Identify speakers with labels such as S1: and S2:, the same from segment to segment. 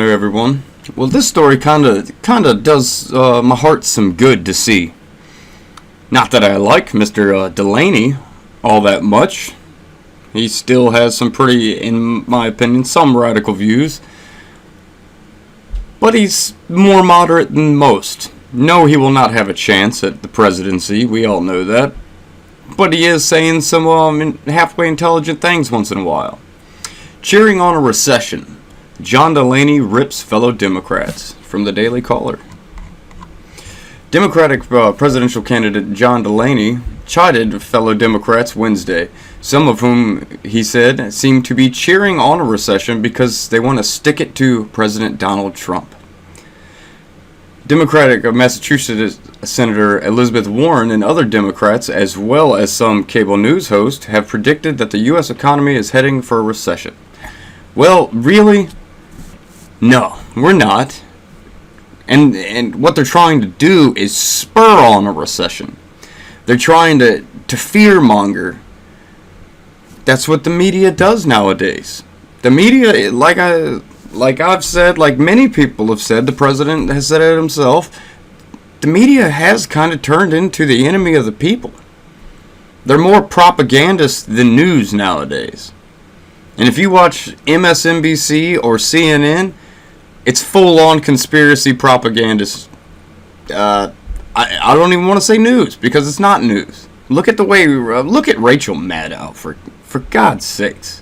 S1: there, everyone. Well, this story kind of does my heart some good to see. Not that I like Mr. Delaney all that much. He still has some pretty, in my opinion, some radical views. But he's more moderate than most. No, he will not have a chance at the presidency. We all know that. But he is saying some halfway intelligent things once in a while. Cheering on a recession. John Delaney rips fellow Democrats, from the Daily Caller. Democratic presidential candidate John Delaney chided fellow Democrats Wednesday, some of whom, he said, seem to be cheering on a recession because they want to stick it to President Donald Trump. Democratic Massachusetts Senator Elizabeth Warren and other Democrats, as well as some cable news hosts, have predicted that the U.S. economy is heading for a recession. Well, really? No, we're not. And what they're trying to do is spur on a recession. They're trying to fearmonger. That's what the media does nowadays. The media, like I've said, like many people have said, the president has said it himself, the media has kind of turned into the enemy of the people. They're more propagandists than news nowadays. And if you watch MSNBC or CNN, it's full-on conspiracy propagandist. I don't even want to say news because it's not news. Look at the way look at Rachel Maddow for God's sakes.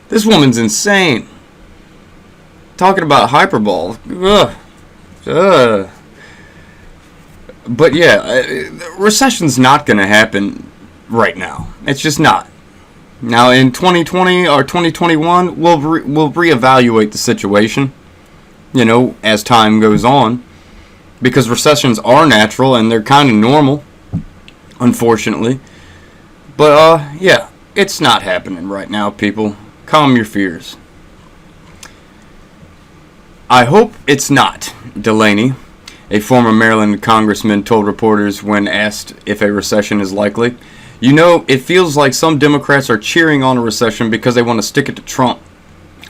S1: This woman's insane. Talking about hyperbole. But yeah, recession's not going to happen right now. It's just not. Now in 2020 or 2021, we'll reevaluate the situation. You know, as time goes on, because recessions are natural and they're kind of normal, unfortunately. But yeah, it's not happening right now, people. Calm your fears. I hope it's not, Delaney, a former Maryland congressman, told reporters when asked if a recession is likely. You know, it feels like some Democrats are cheering on a recession because they want to stick it to Trump.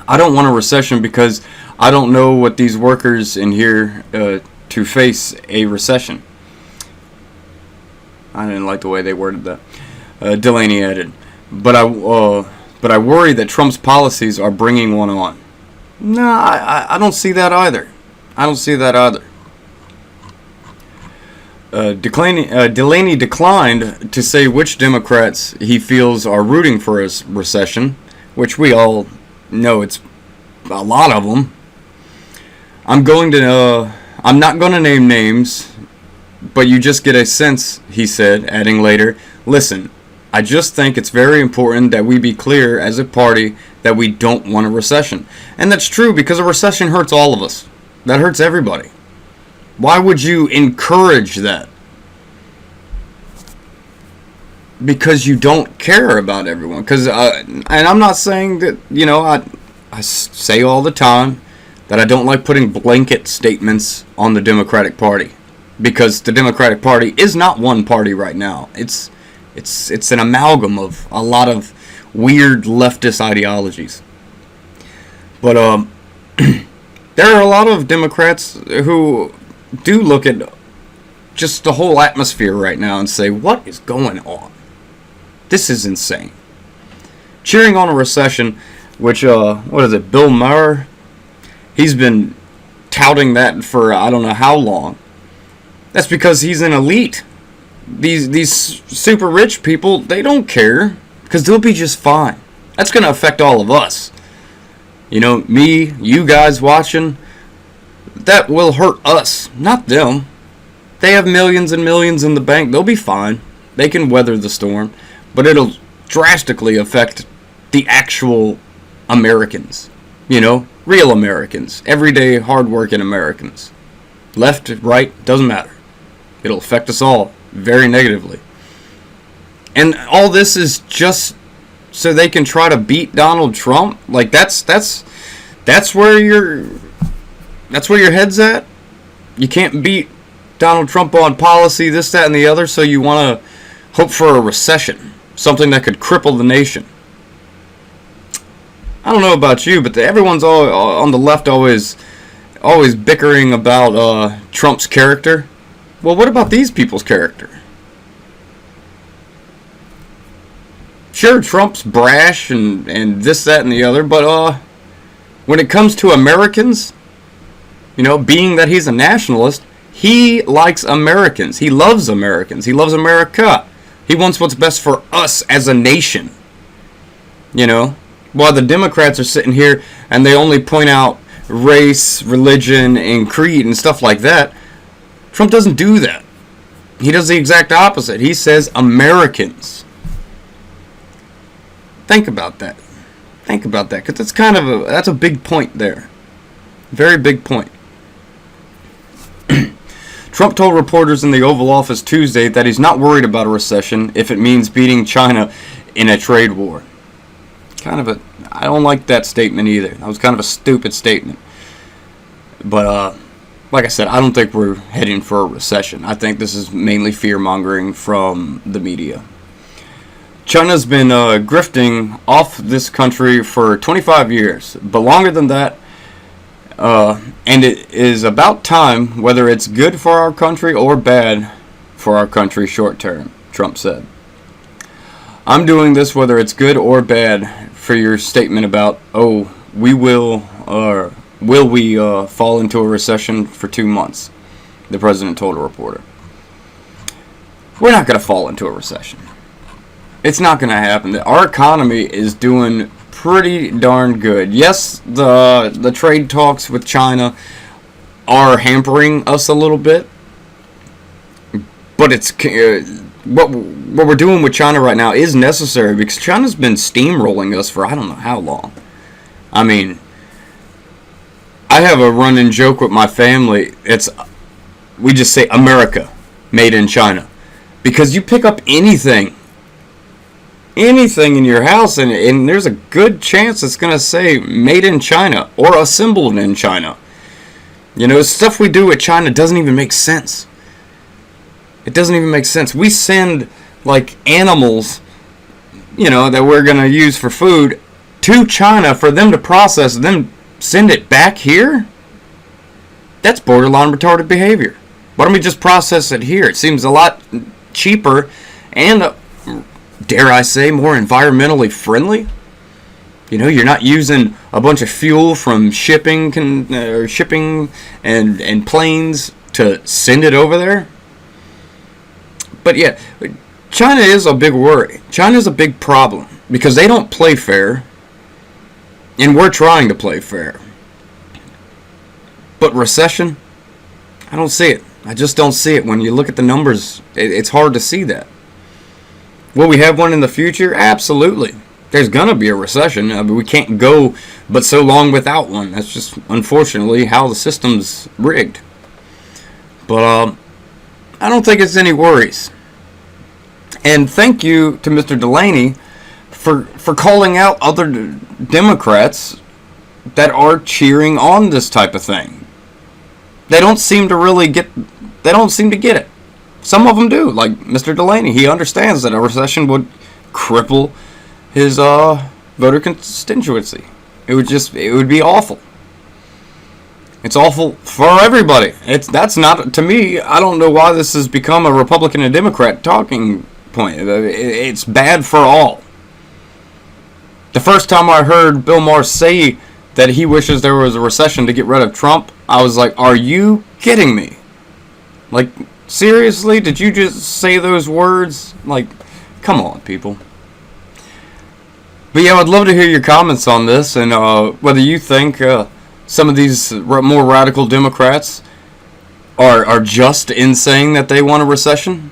S1: I don't want a recession because I don't know what these workers in here to face a recession. I didn't like the way they worded that. Delaney added, but I worry that Trump's policies are bringing one on. No, I don't see that either. Delaney declined to say which Democrats he feels are rooting for a recession, which we all know it's a lot of them. I'm not going to name names, but you just get a sense, he said, adding later, listen, I just think it's very important that we be clear as a party that we don't want a recession. And that's true because a recession hurts all of us. That hurts everybody. Why would you encourage that? Because you don't care about everyone. Because, and I'm not saying that, you know, I say all the time that I don't like putting blanket statements on the Democratic Party, because the Democratic Party is not one party right now. It's an amalgam of a lot of weird leftist ideologies. But there are a lot of Democrats who do look at just the whole atmosphere right now and say, what is going on? This is insane. Cheering on a recession, which, what is it, Bill Maher? He's been touting that for I don't know how long. That's because he's an elite. These super rich people, they don't care because they'll be just fine. That's going to affect all of us. You know, me, you guys watching, that will hurt us, not them. They have millions and millions in the bank. They'll be fine. They can weather the storm. But it'll drastically affect the actual Americans. You know, real Americans. Everyday, hard-working Americans. Left, right, doesn't matter. It'll affect us all very negatively. And all this is just so they can try to beat Donald Trump? Like, that's where your head's at? You can't beat Donald Trump on policy, this, that, and the other, so you want to hope for a recession. Something that could cripple the nation. I don't know about you, but everyone's all on the left always bickering about Trump's character. Well, what about these people's character? Sure, Trump's brash and this, that, and the other, but when it comes to Americans, being that he's a nationalist, he likes Americans. He loves Americans. He loves America. He wants what's best for us as a nation. While the Democrats are sitting here and they only point out race, religion, and creed and stuff like that, Trump doesn't do that. He does the exact opposite. He says Americans. Think about that. Because that's a big point there. Very big point. Trump told reporters in the Oval Office Tuesday that he's not worried about a recession if it means beating China in a trade war. I don't like that statement either. That was kind of a stupid statement. But, like I said, I don't think we're heading for a recession. I think this is mainly fear-mongering from the media. China's been grifting off this country for 25 years, but longer than that. And it is about time, whether it's good for our country or bad for our country short term, Trump said. I'm doing this whether it's good or bad for your statement about, we will, or will we fall into a recession for 2 months, the president told a reporter. We're not going to fall into a recession. It's not going to happen. Our economy is doing pretty darn good. Yes, the trade talks with China are hampering us a little bit, but it's what we're doing with China right now is necessary because China's been steamrolling us for I don't know how long. I mean, I have a running joke with my family. We just say America, made in China, because you pick up anything in your house, and there's a good chance it's going to say made in China or assembled in China. Stuff we do with China doesn't even make sense. It doesn't even make sense. We send, animals, that we're going to use for food to China for them to process and then send it back here? That's borderline retarded behavior. Why don't we just process it here? It seems a lot cheaper and dare I say, more environmentally friendly. You're not using a bunch of fuel from shipping and planes to send it over there. But yeah, China is a big worry. China is a big problem because they don't play fair, and we're trying to play fair. But recession, I don't see it. I just don't see it. When you look at the numbers, it's hard to see that. Will we have one in the future? Absolutely. There's going to be a recession. We can't go but so long without one. That's just, unfortunately, how the system's rigged. But I don't think it's any worries. And thank you to Mr. Delaney for calling out other Democrats that are cheering on this type of thing. They don't seem to get it. Some of them do, like Mr. Delaney. He understands that a recession would cripple his voter constituency. It would be awful. It's awful for everybody. That's not, to me, I don't know why this has become a Republican and Democrat talking point. It's bad for all. The first time I heard Bill Maher say that he wishes there was a recession to get rid of Trump, I was like, are you kidding me? Seriously? Did you just say those words? Come on, people. But yeah, I'd love to hear your comments on this and whether you think some of these more radical Democrats are just in saying that they want a recession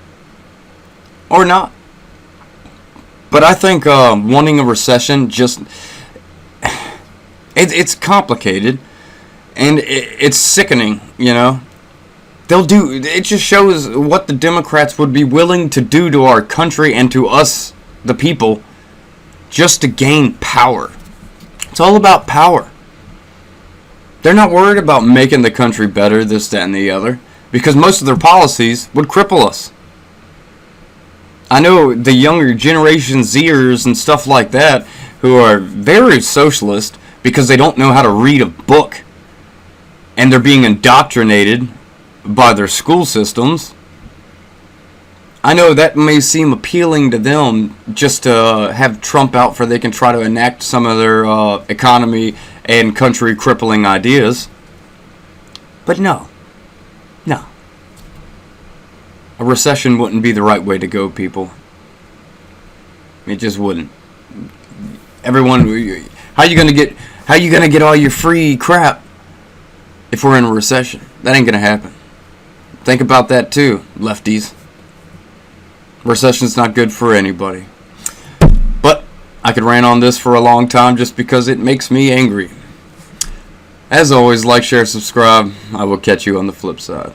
S1: or not. But I think wanting a recession it's complicated and it's sickening, It just shows what the Democrats would be willing to do to our country and to us, the people, just to gain power. It's all about power. They're not worried about making the country better, this, that, and the other, because most of their policies would cripple us. I know the younger Generation Zers and stuff like that who are very socialist because they don't know how to read a book, and they're being indoctrinated by their school systems. I know that may seem appealing to them, just to have Trump out for they can try to enact some of their economy and country crippling ideas. But no. A recession wouldn't be the right way to go, people. It just wouldn't. Everyone, how you gonna get all your free crap if we're in a recession? That ain't gonna happen. Think about that too, lefties. Recession's not good for anybody. But I could rant on this for a long time just because it makes me angry. As always, like, share, subscribe. I will catch you on the flip side.